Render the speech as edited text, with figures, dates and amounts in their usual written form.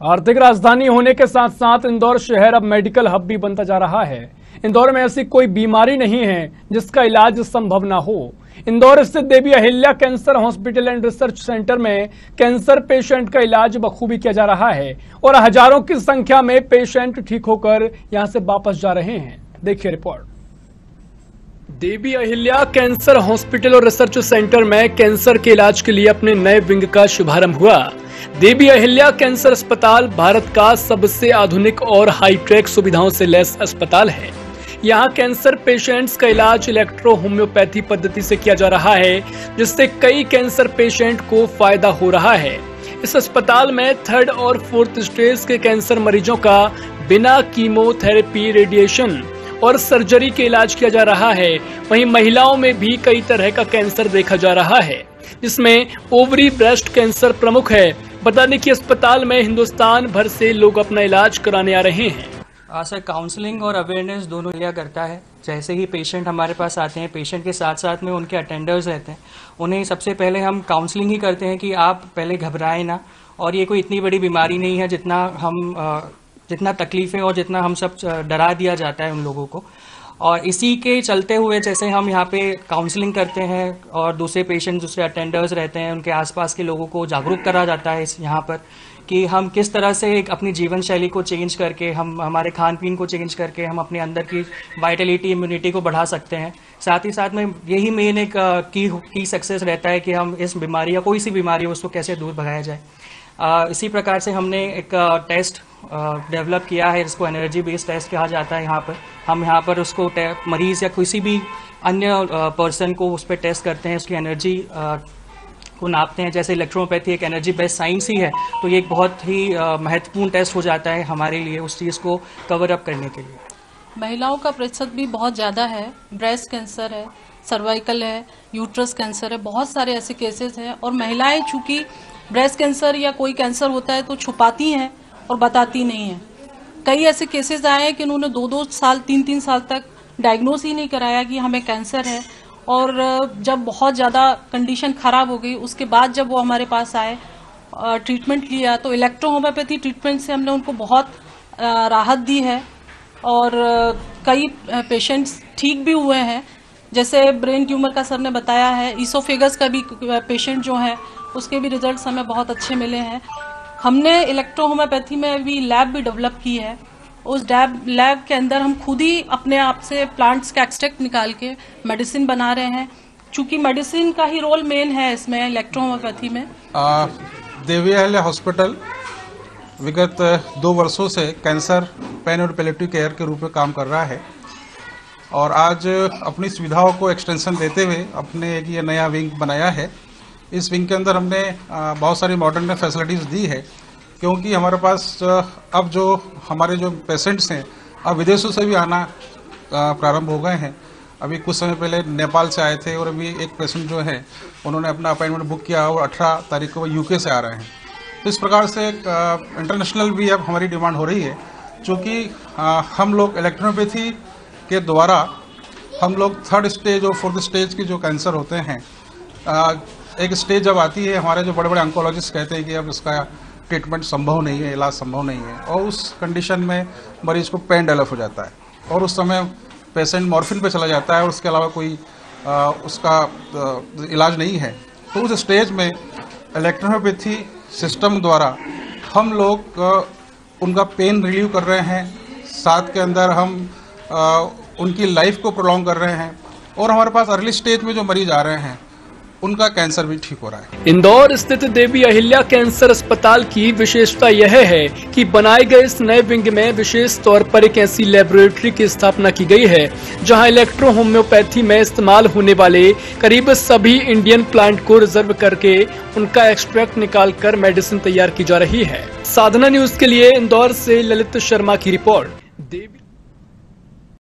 आर्थिक राजधानी होने के साथ साथ इंदौर शहर अब मेडिकल हब भी बनता जा रहा है। इंदौर में ऐसी कोई बीमारी नहीं है जिसका इलाज संभव ना हो। इंदौर स्थित Devi Ahilya cancer hospital and research centre में कैंसर पेशेंट का इलाज बखूबी किया जा रहा है और हजारों की संख्या में पेशेंट ठीक होकर यहां से वापस जा रहे हैं। देखिए रिपोर्ट। देवी अहिल्या कैंसर हॉस्पिटल और रिसर्च सेंटर में कैंसर के इलाज के लिए अपने नए विंग का शुभारंभ हुआ। देवी अहिल्या कैंसर अस्पताल भारत का सबसे आधुनिक और हाईटेक सुविधाओं से लैस अस्पताल है। यहाँ कैंसर पेशेंट्स का इलाज इलेक्ट्रो होम्योपैथी पद्धति से किया जा रहा है, जिससे कई कैंसर पेशेंट को फायदा हो रहा है। इस अस्पताल में 3rd और 4th स्टेज के कैंसर मरीजों का बिना कीमोथेरेपी, रेडिएशन और सर्जरी के इलाज किया जा रहा है। वहीं महिलाओं में भी कई तरह का कैंसर देखा जा रहा है, जिसमें ओवरी, ब्रेस्ट कैंसर प्रमुख है। बता दें कि अस्पताल में हिंदुस्तान भर से लोग अपना इलाज कराने आ रहे हैं। सर, काउंसलिंग और अवेयरनेस दोनों लिया करता है। जैसे ही पेशेंट हमारे पास आते हैं, पेशेंट के साथ साथ में उनके अटेंडर्स रहते हैं, उन्हें सबसे पहले हम काउंसलिंग ही करते हैं कि आप पहले घबराएं ना, और ये कोई इतनी बड़ी बीमारी नहीं है जितना तकलीफें और जितना हम सब डरा दिया जाता है उन लोगों को। और इसी के चलते हुए जैसे हम यहाँ पे काउंसलिंग करते हैं और दूसरे पेशेंट, दूसरे अटेंडर्स रहते हैं, उनके आसपास के लोगों को जागरूक करा जाता है यहाँ पर कि हम किस तरह से एक अपनी जीवन शैली को चेंज करके, हम हमारे खान पीन को चेंज करके हम अपने अंदर की वाइटलिटी, इम्यूनिटी को बढ़ा सकते हैं। साथ ही साथ में यही मेन एक की सक्सेस रहता है कि हम इस बीमारी या कोई सी बीमारी हो उसको कैसे दूर भगाया जाए। इसी प्रकार से हमने एक टेस्ट डेवलप किया है, जिसको एनर्जी बेस्ड टेस्ट कहा जाता है। यहाँ पर हम पर उसको मरीज़ या किसी भी अन्य पर्सन को उस पर टेस्ट करते हैं, उसकी एनर्जी को नापते हैं। जैसे इलेक्ट्रोपैथी एक एनर्जी बेस्ड साइंस ही है, तो ये एक बहुत ही महत्वपूर्ण टेस्ट हो जाता है हमारे लिए उस चीज़ को कवर अप करने के लिए। महिलाओं का प्रतिशत भी बहुत ज़्यादा है। ब्रेस्ट कैंसर है, सर्वाइकल है, यूट्रस कैंसर है, बहुत सारे ऐसे केसेस हैं। और महिलाएं चूँकि ब्रेस्ट कैंसर या कोई कैंसर होता है तो छुपाती हैं और बताती नहीं हैं। कई ऐसे केसेस आए हैं कि उन्होंने 2-2 साल, 3-3 साल तक डायग्नोस ही नहीं कराया कि हमें कैंसर है। और जब बहुत ज़्यादा कंडीशन ख़राब हो गई, उसके बाद जब वो हमारे पास आए, ट्रीटमेंट लिया, तो इलेक्ट्रो होम्योपैथी ट्रीटमेंट से हमने उनको बहुत राहत दी है। और कई पेशेंट्स ठीक भी हुए हैं। जैसे ब्रेन ट्यूमर का सर ने बताया है, ईसोफेगस का भी पेशेंट जो है उसके भी रिजल्ट्स हमें बहुत अच्छे मिले हैं। हमने इलेक्ट्रो होम्योपैथी में भी लैब भी डेवलप की है। उस लैब के अंदर हम खुद ही अपने आप से प्लांट्स का एक्सट्रैक्ट निकाल के मेडिसिन बना रहे हैं, क्योंकि मेडिसिन का ही रोल मेन है इसमें इलेक्ट्रो होम्योपैथी में। देवी अहिल्या हॉस्पिटल विगत 2 वर्षों से कैंसर पेन और पैलिएटिव केयर के रूप में काम कर रहा है, और आज अपनी सुविधाओं को एक्सटेंशन देते हुए अपने एक ये नया विंग बनाया है। इस विंग के अंदर हमने बहुत सारी मॉडर्न फैसिलिटीज़ दी है, क्योंकि हमारे पास अब जो हमारे जो पेशेंट्स हैं अब विदेशों से भी आना प्रारंभ हो गए हैं। अभी कुछ समय पहले नेपाल से आए थे, और अभी एक पेशेंट जो है उन्होंने अपना अपॉइंटमेंट बुक किया और 18 तारीख को वो यूके से आ रहे हैं। तो इस प्रकार से इंटरनेशनल भी अब हमारी डिमांड हो रही है, क्योंकि हम लोग इलेक्ट्रोपैथी के द्वारा हम लोग 3rd स्टेज और 4th स्टेज के जो कैंसर होते हैं, एक स्टेज जब आती है, हमारे जो बड़े बड़े ऑन्कोलॉजिस्ट कहते हैं कि अब इसका ट्रीटमेंट संभव नहीं है, इलाज संभव नहीं है, और उस कंडीशन में मरीज को पेन डेवलप हो जाता है और उस समय पेशेंट मॉर्फिन पे चला जाता है और उसके अलावा कोई उसका इलाज नहीं है। तो उस स्टेज में इलेक्ट्रोपैथी सिस्टम द्वारा हम लोग उनका पेन रिलीव कर रहे हैं, साथ के अंदर हम उनकी लाइफ को प्रोलॉन्ग कर रहे हैं, और हमारे पास अर्ली स्टेज में जो मरीज आ रहे हैं उनका कैंसर भी ठीक हो रहा है। इंदौर स्थित देवी अहिल्या कैंसर अस्पताल की विशेषता यह है कि बनाए गए इस नए विंग में विशेष तौर पर एक ऐसी लेबोरेटरी की स्थापना की गई है, जहां इलेक्ट्रो होम्योपैथी में इस्तेमाल होने वाले करीब सभी इंडियन प्लांट को रिजर्व करके उनका एक्सट्रैक्ट निकालकर मेडिसिन तैयार की जा रही है। साधना न्यूज के लिए इंदौर से ललित शर्मा की रिपोर्ट।